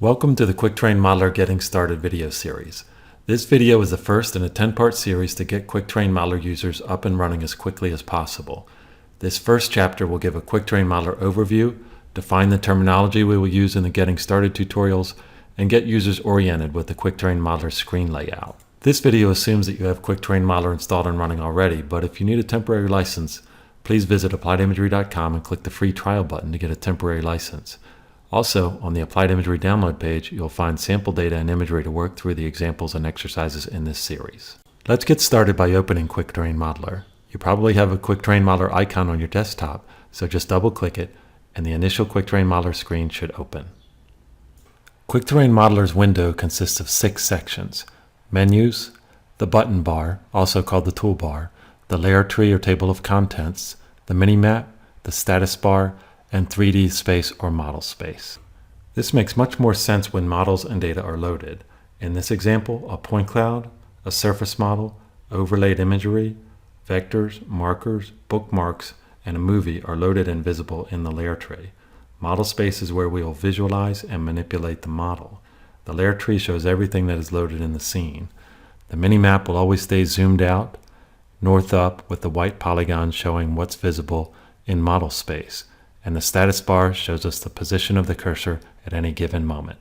Welcome to the QuickTerrain Modeler Getting Started video series. This video is the first in a 10-part series to get QuickTerrain Modeler users up and running as quickly as possible. This first chapter will give a QuickTerrain Modeler overview, define the terminology we will use in the Getting Started tutorials, and get users oriented with the QuickTerrain Modeler screen layout. This video assumes that you have QuickTerrain Modeler installed and running already, but if you need a temporary license, please visit appliedimagery.com and click the free trial button to get a temporary license. Also, on the Applied Imagery download page, you'll find sample data and imagery to work through the examples and exercises in this series. Let's get started by opening QuickTerrain Modeler. You probably have a QuickTerrain Modeler icon on your desktop, so just double-click it, and the initial QuickTerrain Modeler screen should open. QuickTerrain Modeler's window consists of 6 sections: Menus, the button bar, also called the toolbar, the layer tree or table of contents, the mini-map, the status bar, and 3D space or model space. This makes much more sense when models and data are loaded. In this example, a point cloud, a surface model, overlaid imagery, vectors, markers, bookmarks, and a movie are loaded and visible in the layer tree. Model space is where we will visualize and manipulate the model. The layer tree shows everything that is loaded in the scene. The mini-map will always stay zoomed out, north up, with the white polygon showing what's visible in model space, and the status bar shows us the position of the cursor at any given moment.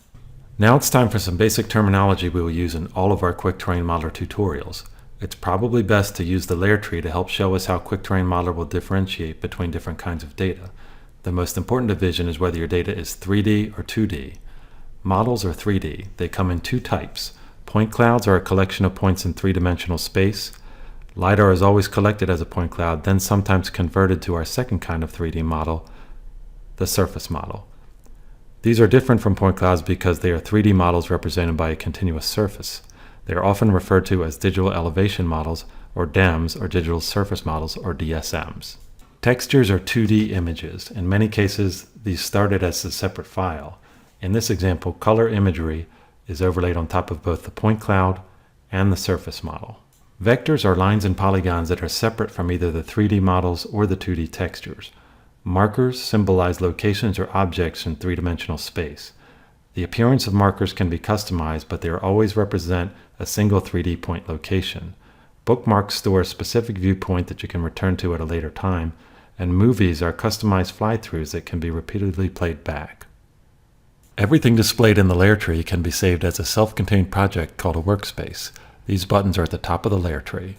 Now it's time for some basic terminology we will use in all of our QuickTerrain Modeler tutorials. It's probably best to use the layer tree to help show us how QuickTerrain Modeler will differentiate between different kinds of data. The most important division is whether your data is 3D or 2D. Models are 3D. They come in 2 types. Point clouds are a collection of points in 3-dimensional space. LiDAR is always collected as a point cloud, then sometimes converted to our second kind of 3D model, the surface model. These are different from point clouds because they are 3D models represented by a continuous surface. They are often referred to as digital elevation models, or DEMs, or digital surface models, or DSMs. Textures are 2D images. In many cases, these started as a separate file. In this example, color imagery is overlaid on top of both the point cloud and the surface model. Vectors are lines and polygons that are separate from either the 3D models or the 2D textures. Markers symbolize locations or objects in 3-dimensional space. The appearance of markers can be customized, but they always represent a single 3D point location. Bookmarks store a specific viewpoint that you can return to at a later time, and movies are customized fly-throughs that can be repeatedly played back. Everything displayed in the layer tree can be saved as a self-contained project called a workspace. These buttons are at the top of the layer tree.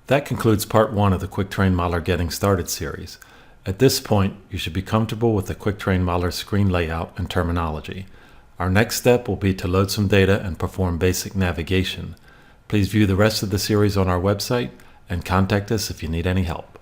That concludes part 1 of the QuickTerrain Modeler Getting Started series. At this point, you should be comfortable with the QuickTerrain Modeler screen layout and terminology. Our next step will be to load some data and perform basic navigation. Please view the rest of the series on our website and contact us if you need any help.